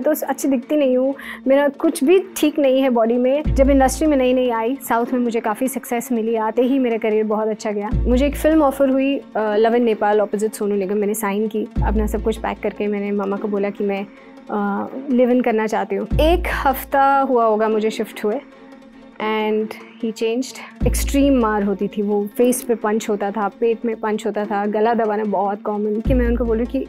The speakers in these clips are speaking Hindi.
मैं तो अच्छी दिखती नहीं हूँ, मेरा कुछ भी ठीक नहीं है बॉडी में। जब इंडस्ट्री में नई नई आई, साउथ में मुझे काफ़ी सक्सेस मिली, आते ही मेरा करियर बहुत अच्छा गया। मुझे एक फ़िल्म ऑफ़र हुई love in Nepal opposite Sonu Nigam. मैंने साइन की, अपना सब कुछ पैक करके मैंने मामा को बोला कि मैं लिव इन करना चाहती हूँ। 1 हफ्ता हुआ होगा मुझे शिफ्ट हुए एंड ही चेंज्ड। एक्सट्रीम मार होती थी, वो फेस पे पंच होता था, पेट में पंच होता था, गला दबाना बहुत कॉमन। कि मैं उनको बोलूँ कि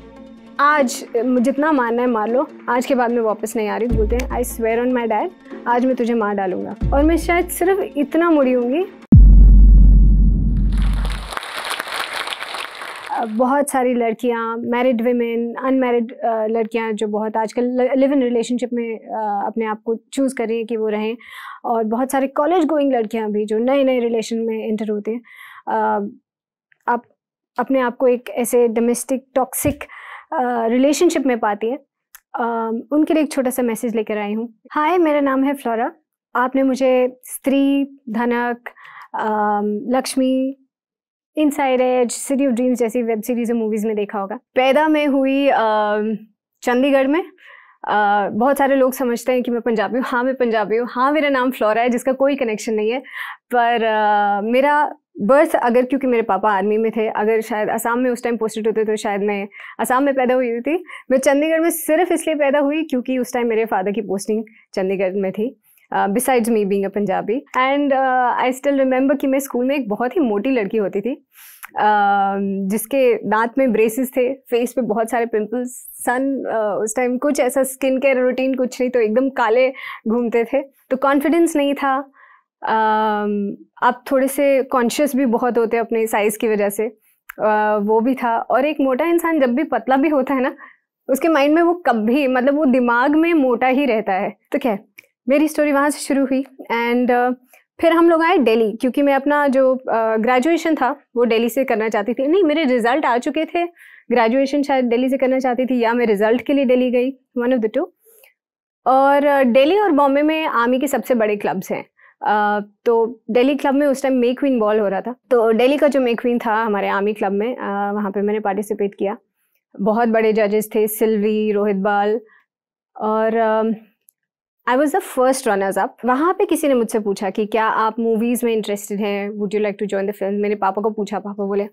आज जितना मारना है मार लो, आज के बाद मैं वापस नहीं आ रही। बोलते हैं I swear on my dad, आज मैं तुझे मार डालूंगा। और मैं शायद सिर्फ इतना मुड़ी होंगी। बहुत सारी लड़कियां, मैरिड विमेन, अनमैरिड लड़कियां जो बहुत आजकल लिव इन रिलेशनशिप में अपने आप को चूज़ कर रही हैं कि वो रहें, और बहुत सारे कॉलेज गोइंग लड़कियां भी जो नए नए रिलेशन में एंटर होते हैं। आप अपने आप को एक ऐसे डोमेस्टिक टॉक्सिक रिलेशनशिप में पाती है, उनके लिए एक छोटा सा मैसेज लेकर आई हूँ। हाय, मेरा नाम है फ्लोरा। आपने मुझे Stree, Dhanak, Laxmi, inside edge, city of dreams जैसी वेब सीरीज और मूवीज़ में देखा होगा। पैदा मैं हुई चंडीगढ़ में। बहुत सारे लोग समझते हैं कि मैं पंजाबी हूँ। हाँ, मैं पंजाबी हूँ। हाँ, मेरा नाम फ्लोरा है, जिसका कोई कनेक्शन नहीं है। पर मेरा बर्थ, अगर क्योंकि मेरे पापा आर्मी में थे, अगर शायद असम में उस टाइम पोस्टेड होते तो शायद मैं असम में पैदा हुई थी। मैं चंडीगढ़ में सिर्फ इसलिए पैदा हुई क्योंकि उस टाइम मेरे फादर की पोस्टिंग चंडीगढ़ में थी, besides me being a Punjabi. And I still remember कि मैं स्कूल में एक बहुत ही मोटी लड़की होती थी, जिसके दांत में ब्रेसेस थे, फेस पे बहुत सारे पिंपल्स, सन उस टाइम कुछ ऐसा स्किन केयर रूटीन कुछ नहीं, तो एकदम काले घूमते थे, तो कॉन्फिडेंस नहीं था। आप थोड़े से कॉन्शियस भी बहुत होते हैं अपने साइज़ की वजह से, वो भी था। और एक मोटा इंसान जब भी पतला भी होता है ना, उसके माइंड में वो कभी, मतलब वो दिमाग में मोटा ही रहता है। तो क्या, मेरी स्टोरी वहाँ से शुरू हुई। एंड फिर हम लोग आए दिल्ली, क्योंकि मैं अपना जो ग्रेजुएशन था वो दिल्ली से करना चाहती थी। नहीं, मेरे रिजल्ट आ चुके थे, ग्रेजुएशन शायद दिल्ली से करना चाहती थी, या मैं रिजल्ट के लिए दिल्ली गई, वन ऑफ द टू। और दिल्ली और बॉम्बे में आर्मी के सबसे बड़े क्लब्स हैं। तो दिल्ली क्लब में उस टाइम मे क्वीन बॉल हो रहा था, तो दिल्ली का जो मे क्वीन था हमारे आर्मी क्लब में, वहाँ पे मैंने पार्टिसिपेट किया। बहुत बड़े जजेस थे, सिल्वी, रोहित बाल, और I was the first runners up. वहाँ पे किसी ने मुझसे पूछा कि क्या आप मूवीज़ में इंटरेस्टेड हैं, would you like to join the film. मैंने पापा को पूछा, पापा बोले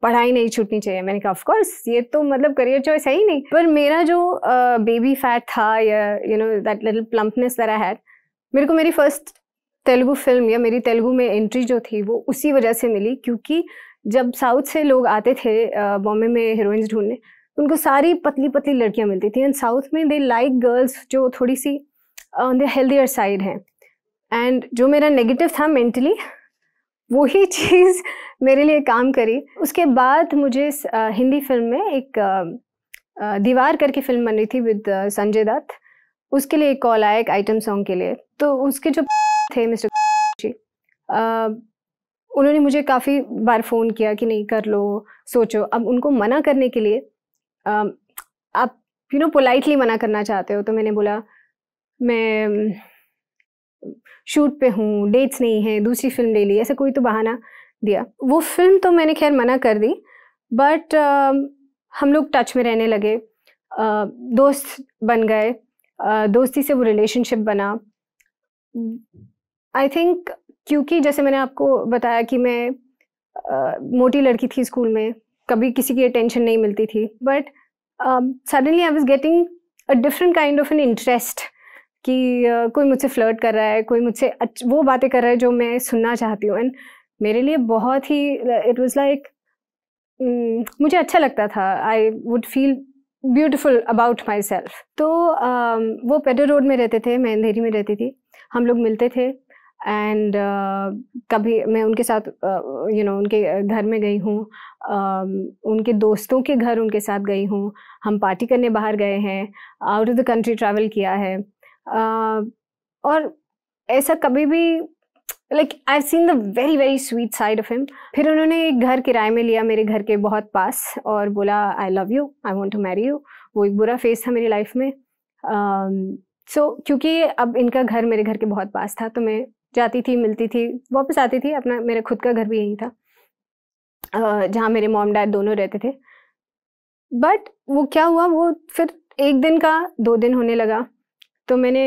पढ़ाई नहीं छूटनी चाहिए। मैंने कहा ऑफ कोर्स, ये तो मतलब करियर चॉइस है ही नहीं। पर मेरा जो बेबी फैट था, या you know that little plumpness that I had, मेरे को मेरी फर्स्ट तेलुगु फिल्म या मेरी तेलुगु में एंट्री जो थी वो उसी वजह से मिली, क्योंकि जब साउथ से लोग आते थे बॉम्बे में हीरोइंस ढूंढने, उनको सारी पतली पतली लड़कियां मिलती थी। एंड साउथ में दे लाइक गर्ल्स जो थोड़ी सी ऑन द हेल्दियर साइड हैं। एंड जो मेरा नेगेटिव था मेंटली, वही चीज़ मेरे लिए काम करी। उसके बाद मुझे हिंदी फिल्म में एक दीवार करके फिल्म बन रही थी विद संजय दत्त, उसके लिए एक कॉल आया एक आइटम सॉन्ग के लिए। तो उसके जो थे मिस्टर जी, उन्होंने मुझे काफ़ी बार फ़ोन किया कि नहीं कर लो, सोचो। अब उनको मना करने के लिए आप पोलाइटली मना करना चाहते हो, तो मैंने बोला मैं शूट पे हूँ, डेट्स नहीं है, दूसरी फिल्म ले ली, ऐसा कोई तो बहाना दिया। वो फिल्म तो मैंने खैर मना कर दी, बट हम लोग टच में रहने लगे, दोस्त बन गए, दोस्ती से वो रिलेशनशिप बना। आई थिंक क्योंकि जैसे मैंने आपको बताया कि मैं मोटी लड़की थी स्कूल में, कभी किसी की अटेंशन नहीं मिलती थी, but suddenly I was getting a different kind of an interest कि कोई मुझसे फ्लर्ट कर रहा है, कोई मुझसे वो बातें कर रहा है जो मैं सुनना चाहती हूँ। एंड मेरे लिए बहुत ही इट वाज लाइक, मुझे अच्छा लगता था, I would feel beautiful about my self. तो वो पेडर रोड में रहते थे, मैं अंधेरी में रहती थी, हम लोग मिलते थे। एंड कभी मैं उनके साथ उनके घर में गई हूँ, उनके दोस्तों के घर उनके साथ गई हूँ, हम पार्टी करने बाहर गए हैं, out of the country travel किया है। और ऐसा कभी भी like I seen the very very sweet side of him. फिर उन्होंने एक घर किराए में लिया मेरे घर के बहुत पास और बोला I love you, I want to marry you. वो एक बुरा फेज था मेरी लाइफ में। क्योंकि अब इनका घर मेरे घर के बहुत पास था, तो मैं जाती थी, मिलती थी, वापस आती थी। अपना मेरा खुद का घर भी यहीं था, जहाँ मेरे मॉम डैड दोनों रहते थे। बट वो क्या हुआ, वो फिर 1 दिन का 2 दिन होने लगा, तो मैंने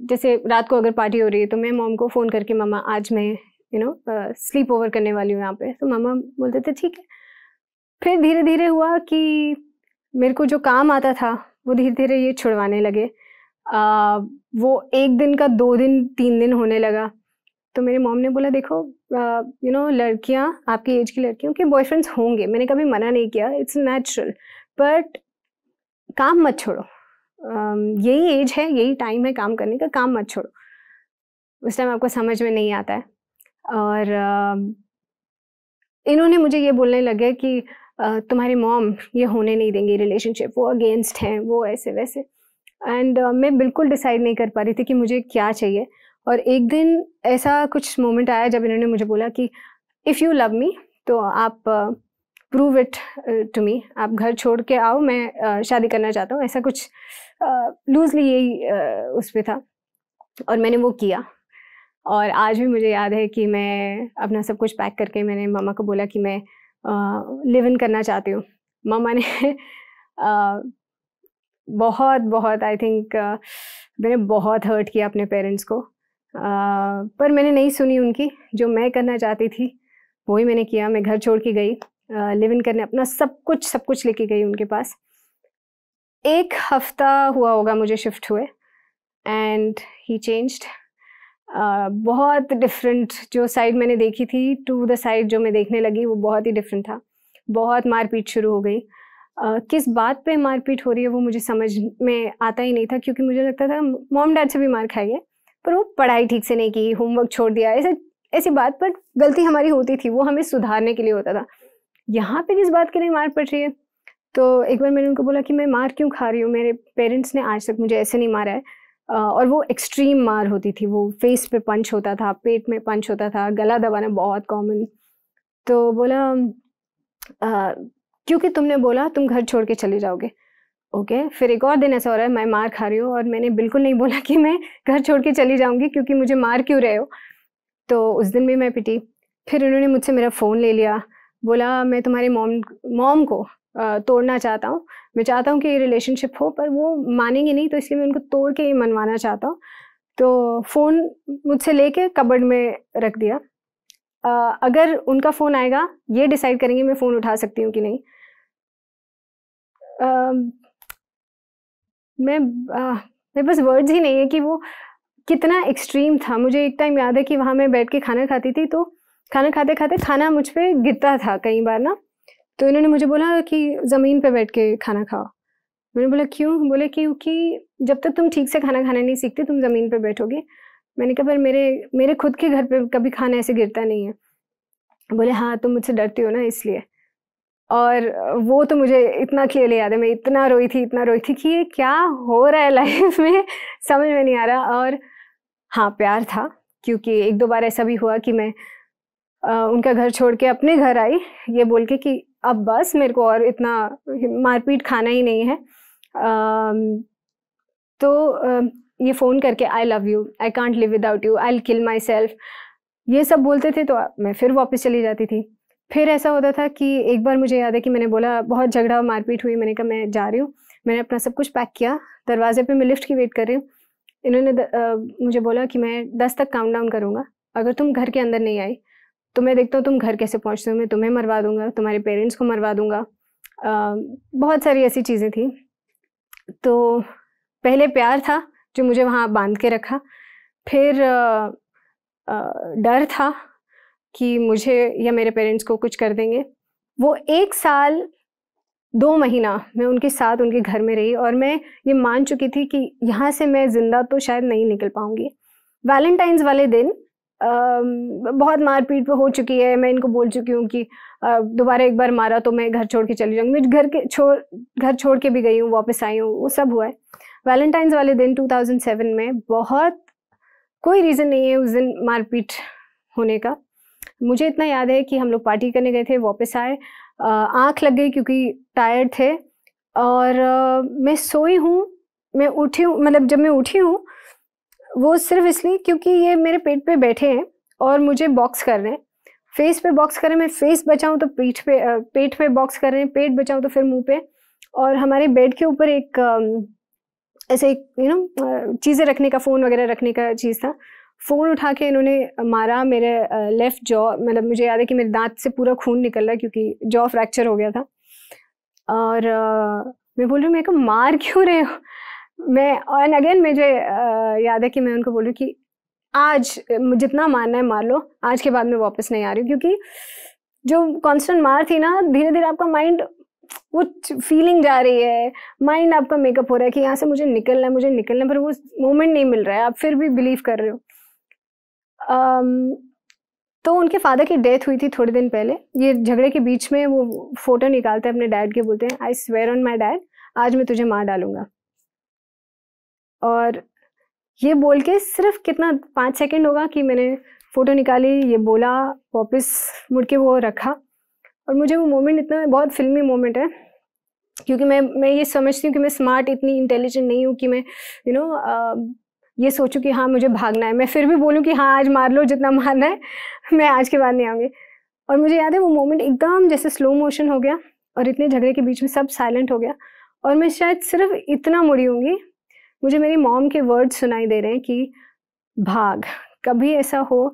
जैसे रात को अगर पार्टी हो रही है तो मैं मॉम को फ़ोन करके, मम्मा आज मैं स्लीप ओवर करने वाली हूँ यहाँ पे, तो मम्मा बोलते थे ठीक है। फिर धीरे-धीरे हुआ कि मेरे को जो काम आता था वो धीरे-धीरे ये छुड़वाने लगे। वो 1 दिन का 2 दिन 3 दिन होने लगा, तो मेरी मॉम ने बोला देखो लड़कियाँ, आपकी एज की लड़कियों के बॉयफ्रेंड्स होंगे, मैंने कभी मना नहीं किया, इट्स नेचुरल, बट काम मत छोड़ो। यही एज है, यही टाइम है काम करने का, काम मत छोड़ो। उस टाइम आपको समझ में नहीं आता है। और इन्होंने मुझे ये बोलने लगे कि तुम्हारी मॉम ये होने नहीं देंगी रिलेशनशिप, वो अगेंस्ट हैं, वो ऐसे वैसे। एंड मैं बिल्कुल डिसाइड नहीं कर पा रही थी कि मुझे क्या चाहिए। और एक दिन ऐसा कुछ मोमेंट आया जब इन्होंने मुझे बोला कि इफ़ यू लव मी तो आप प्रूव इट टू मी, आप घर छोड़ के आओ, मैं शादी करना चाहता हूँ, ऐसा कुछ लूजली यही उस पर था। और मैंने वो किया, और आज भी मुझे याद है कि मैं अपना सब कुछ पैक करके मैंने मम्मा को बोला कि मैं लिव इन करना चाहती हूँ। मम्मा ने बहुत बहुत आई थिंक मैंने बहुत हर्ट किया अपने पेरेंट्स को, पर मैंने नहीं सुनी उनकी। जो मैं करना चाहती थी वही मैंने किया। मैं घर छोड़ के गई लिव इन करने, अपना सब कुछ लेके गई उनके पास। 1 हफ्ता हुआ होगा मुझे शिफ्ट हुए, एंड ही चेंज्ड। बहुत डिफरेंट जो साइड मैंने देखी थी टू द साइड जो मैं देखने लगी वो बहुत ही डिफरेंट था। बहुत मारपीट शुरू हो गई। किस बात पे मारपीट हो रही है वो मुझे समझ में आता ही नहीं था, क्योंकि मुझे लगता था मॉम डैड से भी मार खाएंगे, पर वो पढ़ाई ठीक से नहीं की, होमवर्क छोड़ दिया, ऐसी बात पर गलती हमारी होती थी, वो हमें सुधारने के लिए होता था। यहाँ पे किस बात के लिए मार पड़ रही है? तो एक बार मैंने उनको बोला कि मैं मार क्यों खा रही हूँ, मेरे पेरेंट्स ने आज तक मुझे ऐसे नहीं मारा है। और वो एक्सट्रीम मार होती थी, वो फेस पे पंच होता था, पेट में पंच होता था, गला दबाना बहुत कॉमन। तो बोला क्योंकि तुमने बोला तुम घर छोड़ के चले जाओगे। ओके, फिर एक और दिन ऐसा हो रहा है मैं मार खा रही हूँ और मैंने बिल्कुल नहीं बोला कि मैं घर छोड़ के चली जाऊँगी क्योंकि मुझे मार क्यों रहे हो। तो उस दिन भी मैं पिटी। फिर उन्होंने मुझसे मेरा फ़ोन ले लिया, बोला मैं तुम्हारी मॉम को तोड़ना चाहता हूँ, मैं चाहता हूँ कि ये रिलेशनशिप हो, पर वो मानेंगे नहीं, तो इसलिए मैं उनको तोड़ के ही मनवाना चाहता हूँ। तो फ़ोन मुझसे लेके कबर्ड में रख दिया। अगर उनका फ़ोन आएगा ये डिसाइड करेंगे मैं फ़ोन उठा सकती हूँ कि नहीं। मेरे पास वर्ड्स ही नहीं है कि वो कितना एक्सट्रीम था। मुझे एक टाइम याद है कि वहाँ मैं बैठ के खाना खाती थी, तो खाना खाते खाते खाना मुझ पे गिरता था कई बार ना, तो इन्होंने मुझे बोला कि ज़मीन पे बैठ के खाना खाओ। मैंने बोला क्यों? बोले क्योंकि जब तक तुम ठीक से खाना खाना नहीं सीखती तुम ज़मीन पे बैठोगी। मैंने कहा पर मेरे खुद के घर पे कभी खाना ऐसे गिरता नहीं है। बोले हाँ तुम मुझसे डरती हो ना इसलिए। और वो तो मुझे इतना क्लियरली याद है, मैं इतना रोई थी कि ये क्या हो रहा है लाइफ में, समझ में नहीं आ रहा। और हाँ प्यार था, क्योंकि 1-2 बार ऐसा भी हुआ कि मैं उनका घर छोड़ के अपने घर आई ये बोल के कि अब बस मेरे को और इतना मारपीट खाना ही नहीं है। तो ये फ़ोन करके आई love you, I can't live without you, I will kill my self, ये सब बोलते थे, तो मैं फिर वापस चली जाती थी। फिर ऐसा होता था कि एक बार मुझे याद है कि मैंने बोला, बहुत झगड़ा मारपीट हुई, मैंने कहा मैं जा रही हूँ, मैंने अपना सब कुछ पैक किया, दरवाजे पे मैं लिफ्ट की वेट कर रही हूँ। इन्होंने मुझे बोला कि मैं 10 तक काउंट डाउन करूँगा, अगर तुम घर के अंदर नहीं आई तो मैं देखता हूँ तुम घर कैसे पहुँचते हो, मैं तुम्हें मरवा दूँगा, तुम्हारे पेरेंट्स को मरवा दूँगा। बहुत सारी ऐसी चीज़ें थी। तो पहले प्यार था जो मुझे वहाँ बांध के रखा, फिर डर था कि मुझे या मेरे पेरेंट्स को कुछ कर देंगे। वो 1 साल 2 महीना मैं उनके साथ उनके घर में रही, और मैं ये मान चुकी थी कि यहाँ से मैं ज़िंदा तो शायद नहीं निकल पाऊँगी। वैलेंटाइन्स वाले दिन बहुत मारपीट हो चुकी है, मैं इनको बोल चुकी हूँ कि दोबारा एक बार मारा तो मैं घर छोड़ के चली जाऊँगी। मैं घर छोड़ के भी गई हूँ, वापस आई हूँ, वो सब हुआ है। वैलेंटाइन्स वाले दिन 2007 में बहुत कोई रीज़न नहीं है उस दिन मारपीट होने का। मुझे इतना याद है कि हम लोग पार्टी करने गए थे, वापस आए, आँख लग गई क्योंकि टायर्ड थे, और मैं सोई हूँ, मैं उठी हूँ, मतलब जब मैं उठी हूँ वो सिर्फ इसलिए क्योंकि ये मेरे पेट पे बैठे हैं और मुझे बॉक्स कर रहे हैं, फेस पे बॉक्स कर रहे हैं, मैं फेस बचाऊं तो पेट पे बॉक्स कर रहे हैं, पेट बचाऊं तो फिर मुंह पे, और हमारे बेड के ऊपर एक ऐसे एक चीज़ें रखने का, फ़ोन वगैरह रखने का चीज़ था। फ़ोन उठा के इन्होंने मारा मेरे लेफ़्ट जॉ, मतलब मुझे याद है कि मेरे दाँत से पूरा खून निकल रहा है क्योंकि जॉ फ्रैक्चर हो गया था। और मैं बोल रही हूँ, मेरे को मार क्यों रहे हो? मैं एंड अगेन मुझे याद है कि मैं उनको बोल रही हूँ कि आज जितना मारना है मार लो, आज के बाद मैं वापस नहीं आ रही हूँ। क्योंकि जो कांस्टेंट मार थी ना, धीरे धीरे आपका माइंड, वो फीलिंग जा रही है, माइंड आपका मेकअप हो रहा है कि यहाँ से मुझे निकलना है, पर वो मोमेंट नहीं मिल रहा है, आप फिर भी बिलीव कर रहे हो। तो उनके फादर की डेथ हुई थी थोड़े दिन पहले। ये झगड़े के बीच में वो फोटो निकालते हैं अपने डैड के, बोलते हैं I swear on my dad, आज मैं तुझे मार डालूंगा। और ये बोल के सिर्फ कितना 5 सेकंड होगा कि मैंने फोटो निकाली, ये बोला, वापस मुड़ के वो रखा। और मुझे वो मोमेंट इतना बहुत फिल्मी मोमेंट है, क्योंकि मैं ये समझती हूँ कि मैं स्मार्ट, इतनी इंटेलिजेंट नहीं हूँ कि मैं ये सोचूं कि हाँ मुझे भागना है। मैं फिर भी बोलूँ कि हाँ आज मार लो जितना मारना है, मैं आज के बाद नहीं आऊँगी। और मुझे याद है वो मोमेंट एकदम जैसे स्लो मोशन हो गया और इतने झगड़े के बीच में सब साइलेंट हो गया और मैं शायद सिर्फ इतना मुड़ी होंगी, मुझे मेरी मॉम के वर्ड्स सुनाई दे रहे हैं कि भाग, कभी ऐसा हो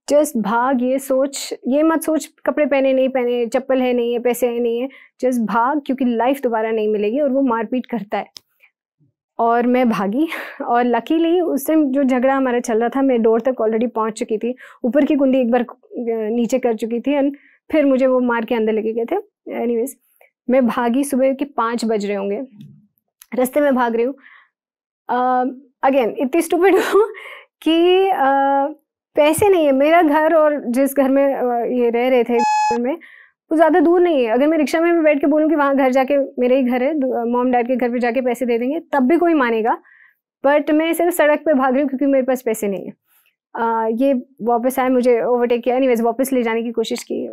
जस्ट भाग, ये मत सोच कपड़े पहने नहीं पहने, चप्पल है नहीं है, पैसे है नहीं है, जस्ट भाग, क्योंकि लाइफ दोबारा नहीं मिलेगी। और वो मारपीट करता है। और मैं भागी और लकीली उस टाइम जो झगड़ा हमारा चल रहा था, मैं डोर तक ऑलरेडी पहुंच चुकी थी, ऊपर की कुंडी एक बार नीचे कर चुकी थी एंड फिर मुझे वो मार के अंदर लेके गए थे। एनीवेज मैं भागी, सुबह के 5 बज रहे होंगे, रास्ते में भाग रही हूँ। अगेन इतनी स्टूपिड हूँ कि पैसे नहीं है, मेरा घर और जिस घर में ये रह रहे थे में वो ज़्यादा दूर नहीं है। अगर मैं रिक्शा में भी बैठ के बोलूँ कि वहाँ घर जाके, मेरे ही घर है, मॉम डैड के घर पे जाके पैसे दे देंगे, तब भी कोई मानेगा। बट मैं सिर्फ सड़क पे भाग रही हूँ क्योंकि मेरे पास पैसे नहीं है। ये वापस आए, मुझे ओवरटेक किया, एनीवेज वापस ले जाने की कोशिश की।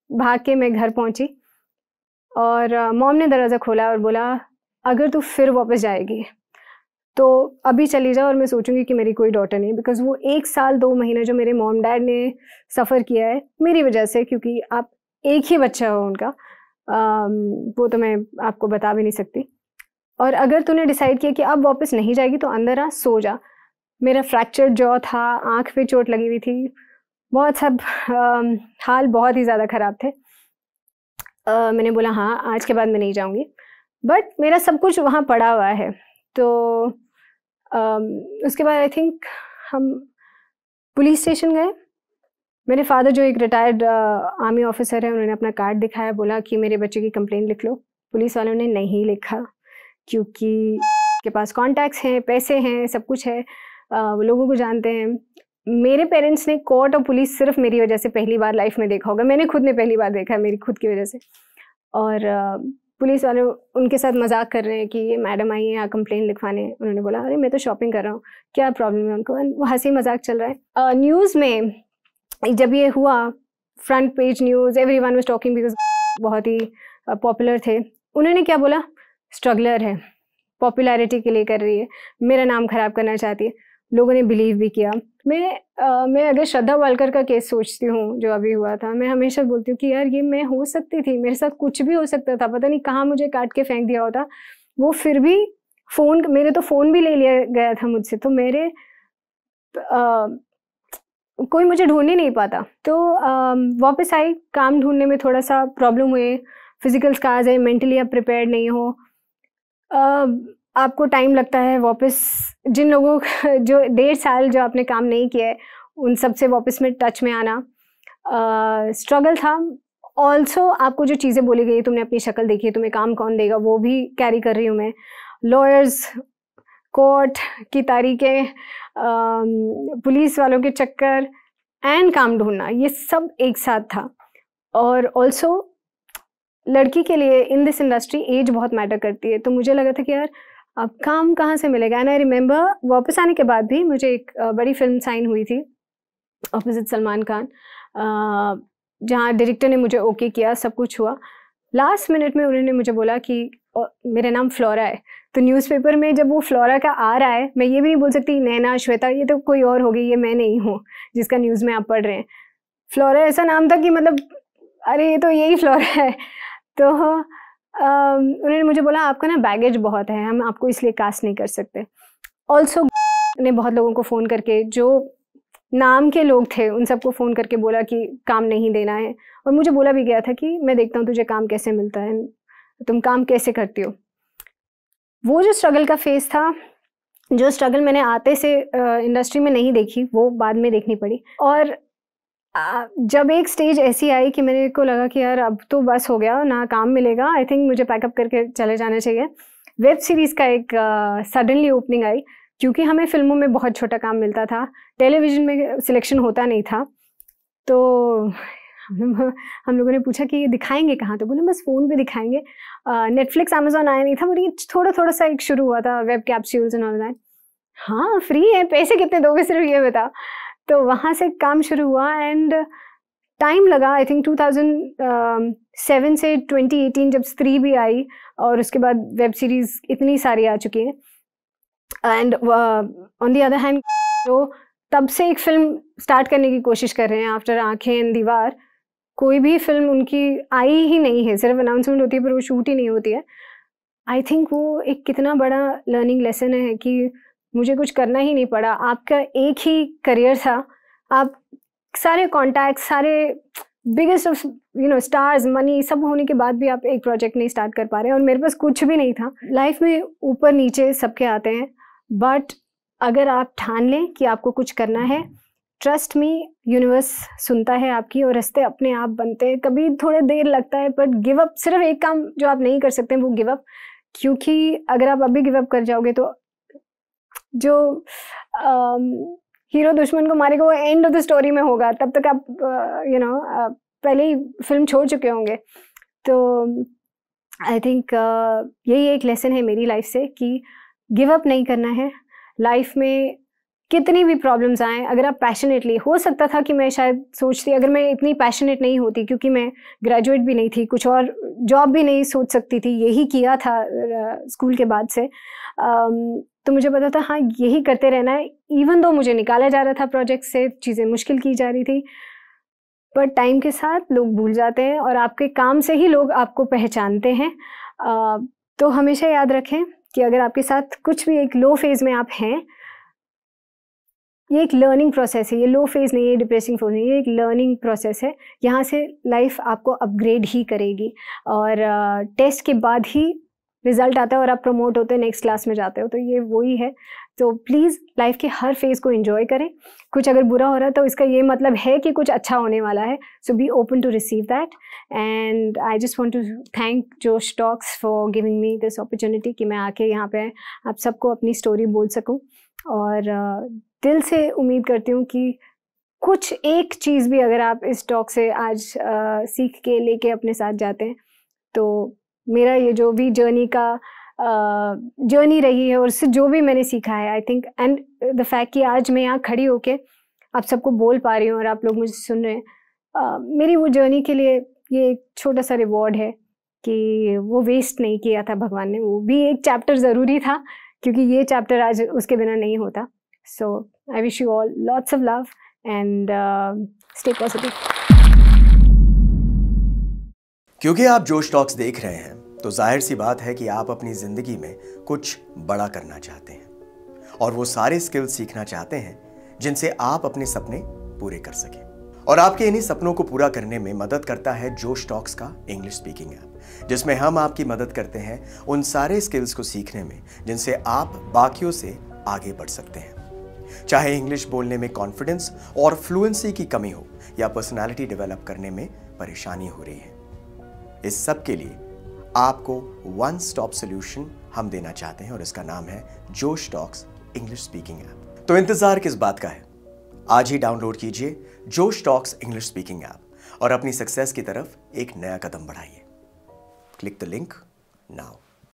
भाग के मैं घर पहुँची और मॉम ने दरवाज़ा खोला और बोला अगर तू फिर वापस जाएगी तो अभी चली जाओ और मैं सोचूंगी कि मेरी कोई डॉटर नहीं। बिकॉज वो 1 साल 2 महीने जो मेरे मॉम डैड ने सफ़र किया है मेरी वजह से, क्योंकि आप एक ही बच्चा हो उनका, वो तो मैं आपको बता भी नहीं सकती। और अगर तूने डिसाइड किया कि अब वापस नहीं जाएगी तो अंदर आ, सो जा। मेरा फ्रैक्चर जॉ था, आँख पे चोट लगी हुई थी, बहुत सब हाल बहुत ही ज़्यादा ख़राब थे। मैंने बोला हाँ आज के बाद मैं नहीं जाऊँगी, बट मेरा सब कुछ वहाँ पड़ा हुआ है। तो उसके बाद आई थिंक हम पुलिस स्टेशन गए। मेरे फादर जो एक रिटायर्ड आर्मी ऑफिसर है, उन्होंने अपना कार्ड दिखाया, बोला कि मेरे बच्चे की कंप्लेंट लिख लो। पुलिस वालों ने नहीं लिखा क्योंकि के पास कॉन्टैक्ट्स हैं, पैसे हैं, सब कुछ है, वो लोगों को जानते हैं। मेरे पेरेंट्स ने कोर्ट और पुलिस सिर्फ मेरी वजह से पहली बार लाइफ में देखा होगा, मैंने खुद ने पहली बार देखा है मेरी खुद की वजह से। और पुलिस वाले उनके साथ मजाक कर रहे हैं कि ये मैडम आई है यहाँ कंप्लेंट लिखवाने। उन्होंने बोला अरे मैं तो शॉपिंग कर रहा हूँ, क्या प्रॉब्लम है उनको। वो हंसी मजाक चल रहा है। न्यूज़ में जब ये हुआ, front page news, everyone was talking because बहुत ही पॉपुलर थे। उन्होंने क्या बोला, स्ट्रगलर है, पॉपुलैरिटी के लिए कर रही है, मेरा नाम खराब करना चाहती है। लोगों ने बिलीव भी किया। मैं अगर श्रद्धा वालकर का केस सोचती हूँ जो अभी हुआ था, मैं हमेशा बोलती हूँ कि यार ये मैं हो सकती थी, मेरे साथ कुछ भी हो सकता था, पता नहीं कहाँ मुझे काट के फेंक दिया होता। वो फिर भी मेरे तो फ़ोन भी ले लिया गया था मुझसे, तो मेरे कोई मुझे ढूंढ ही नहीं पाता। तो वापस आई, काम ढूंढने में थोड़ा सा प्रॉब्लम हुए, फिजिकल स्कार्स है, मेंटली आप प्रिपेयर्ड नहीं हो, आपको टाइम लगता है वापस। जिन लोगों जो 1.5 साल जो आपने काम नहीं किया है, उन सब से वापस में टच में आना स्ट्रगल था। ऑल्सो आपको जो चीज़ें बोली गई, तुमने अपनी शक्ल देखी है, तुम्हें काम कौन देगा, वो भी कैरी कर रही हूँ मैं। लॉयर्स, कोर्ट की तारीखें, पुलिस वालों के चक्कर एंड काम ढूंढना, ये सब एक साथ था। और ऑल्सो लड़की के लिए इन दिस इंडस्ट्री एज बहुत मैटर करती है। तो मुझे लगा था कि यार अब काम कहाँ से मिलेगा। एंड आई रिमेंबर वापस आने के बाद भी मुझे एक बड़ी फिल्म साइन हुई थी ऑपोजिट सलमान खान, जहाँ डायरेक्टर ने मुझे ओके किया, सब कुछ हुआ। लास्ट मिनट में उन्होंने मुझे बोला कि मेरा नाम फ्लोरा है। तो न्यूज़पेपर में जब वो फ्लोरा का आ रहा है, मैं ये भी नहीं बोल सकती नैना, श्वेता, ये तो कोई और होगी, ये मैं नहीं हूँ जिसका न्यूज़ में आप पढ़ रहे हैं। फ्लोरा ऐसा नाम था कि मतलब अरे ये तो यही फ्लोरा है। तो उन्होंने मुझे बोला आपका ना बैगेज बहुत है, हम आपको इसलिए कास्ट नहीं कर सकते। ऑल्सो ने बहुत लोगों को फ़ोन करके, जो नाम के लोग थे उन सबको फ़ोन करके बोला कि काम नहीं देना है, और मुझे बोला भी गया था कि मैं देखता हूँ तुझे काम कैसे मिलता है, तुम काम कैसे करती हो। वो जो स्ट्रगल का फेज़ था, जो स्ट्रगल मैंने आते से इंडस्ट्री में नहीं देखी, वो बाद में देखनी पड़ी। और जब एक स्टेज ऐसी आई कि मेरे को लगा कि यार अब तो बस हो गया, ना काम मिलेगा, आई थिंक मुझे पैकअप करके चले जाना चाहिए। वेब सीरीज़ का एक सडनली ओपनिंग आई, क्योंकि हमें फिल्मों में बहुत छोटा काम मिलता था, टेलीविज़न में सिलेक्शन होता नहीं था। तो हम लोगों ने पूछा कि ये दिखाएंगे कहाँ, तो बोले बस फ़ोन पे दिखाएंगे। नेटफ्लिक्स अमेजोन आया नहीं था, बट ये थोड़ा थोड़ा सा एक शुरू हुआ था, web capsules and all that. हाँ फ्री है, पैसे कितने दोगे सिर्फ ये बता। तो वहाँ से काम शुरू हुआ एंड टाइम लगा। आई थिंक 2007 से 2018 जब स्त्री भी आई, और उसके बाद वेब सीरीज़ इतनी सारी आ चुकी है। And on the other hand जो तब से एक फिल्म स्टार्ट करने की कोशिश कर रहे हैं आफ्टर आंखें एंड दीवार, कोई भी फिल्म उनकी आई ही नहीं है, सिर्फ अनाउंसमेंट होती है पर वो शूट ही नहीं होती है। आई थिंक वो एक कितना बड़ा लर्निंग लेसन है कि मुझे कुछ करना ही नहीं पड़ा। आपका एक ही करियर था, आप सारे कॉन्टैक्ट, सारे बिगेस्ट ऑफ स्टार्स, मनी सब होने के बाद भी आप एक प्रोजेक्ट नहीं स्टार्ट कर पा रहे हैं, और मेरे पास कुछ भी नहीं था। लाइफ में ऊपर नीचे सबके आते हैं, बट अगर आप ठान लें कि आपको कुछ करना है, ट्रस्ट मी, यूनिवर्स सुनता है आपकी और रास्ते अपने आप बनते हैं। कभी थोड़ा देर लगता है, बट गिव अप, सिर्फ एक काम जो आप नहीं कर सकते वो गिव अप, क्योंकि अगर आप अभी गिव अप कर जाओगे तो जो हीरो दुश्मन को मारेगा वो एंड ऑफ द स्टोरी में होगा, तब तक आप पहले ही फिल्म छोड़ चुके होंगे। तो आई थिंक यही एक लेसन है मेरी लाइफ से कि गिव अप नहीं करना है। लाइफ में कितनी भी प्रॉब्लम्स आएँ, अगर आप पैशनेटली, हो सकता था कि मैं शायद सोचती, अगर मैं इतनी पैशनेट नहीं होती, क्योंकि मैं ग्रेजुएट भी नहीं थी, कुछ और जॉब भी नहीं सोच सकती थी, यही किया था स्कूल के बाद से, तो मुझे पता था हाँ यही करते रहना है। इवन दो मुझे निकाला जा रहा था प्रोजेक्ट से, चीज़ें मुश्किल की जा रही थी, पर टाइम के साथ लोग भूल जाते हैं और आपके काम से ही लोग आपको पहचानते हैं। तो हमेशा याद रखें कि अगर आपके साथ कुछ भी एक लो फेज़ में आप हैं, ये एक लर्निंग प्रोसेस है, ये लो फेज़ नहीं है, डिप्रेसिंग फेज़ नहीं है, ये एक लर्निंग प्रोसेस है। यहाँ से लाइफ आपको अपग्रेड ही करेगी, और टेस्ट के बाद ही रिजल्ट आता है और आप प्रमोट होते हैं, नेक्स्ट क्लास में जाते हो, तो ये वही है। तो प्लीज़ लाइफ के हर फेज़ को एंजॉय करें। कुछ अगर बुरा हो रहा है तो इसका ये मतलब है कि कुछ अच्छा होने वाला है, so be open to receive that. And I just want to thank Josh Talks for giving me this opportunity कि मैं आके यहाँ पे आप सबको अपनी स्टोरी बोल सकूँ, और दिल से उम्मीद करती हूँ कि कुछ एक चीज़ भी अगर आप इस टॉक से आज सीख के लेके अपने साथ जाते हैं, तो मेरा ये जो भी जर्नी रही है और उससे जो भी मैंने सीखा है, I think, and the fact कि आज मैं यहाँ खड़ी होके आप सबको बोल पा रही हूँ और आप लोग मुझे सुन रहे हैं, मेरी वो जर्नी के लिए ये एक छोटा सा रिवॉर्ड है कि वो वेस्ट नहीं किया था भगवान ने। वो भी एक चैप्टर ज़रूरी था, क्योंकि ये चैप्टर आज उसके बिना नहीं होता। So I wish you all lots of love and stay positive. क्योंकि आप जोश टॉक्स देख रहे हैं तो जाहिर सी बात है कि आप अपनी ज़िंदगी में कुछ बड़ा करना चाहते हैं, और वो सारे स्किल्स सीखना चाहते हैं जिनसे आप अपने सपने पूरे कर सकें। और आपके इन्हीं सपनों को पूरा करने में मदद करता है जोश टॉक्स का इंग्लिश स्पीकिंग ऐप, जिसमें हम आपकी मदद करते हैं उन सारे स्किल्स को सीखने में जिनसे आप बाकियों से आगे बढ़ सकते हैं। चाहे इंग्लिश बोलने में कॉन्फिडेंस और फ्लुएंसी की कमी हो, या पर्सनालिटी डेवलप करने में परेशानी हो रही है, इस सब के लिए आपको वन स्टॉप सॉल्यूशन हम देना चाहते हैं, और इसका नाम है जोश टॉक्स इंग्लिश स्पीकिंग ऐप। तो इंतजार किस बात का है? आज ही डाउनलोड कीजिए जोश टॉक्स इंग्लिश स्पीकिंग ऐप और अपनी सक्सेस की तरफ एक नया कदम बढ़ाइए। Click the link now.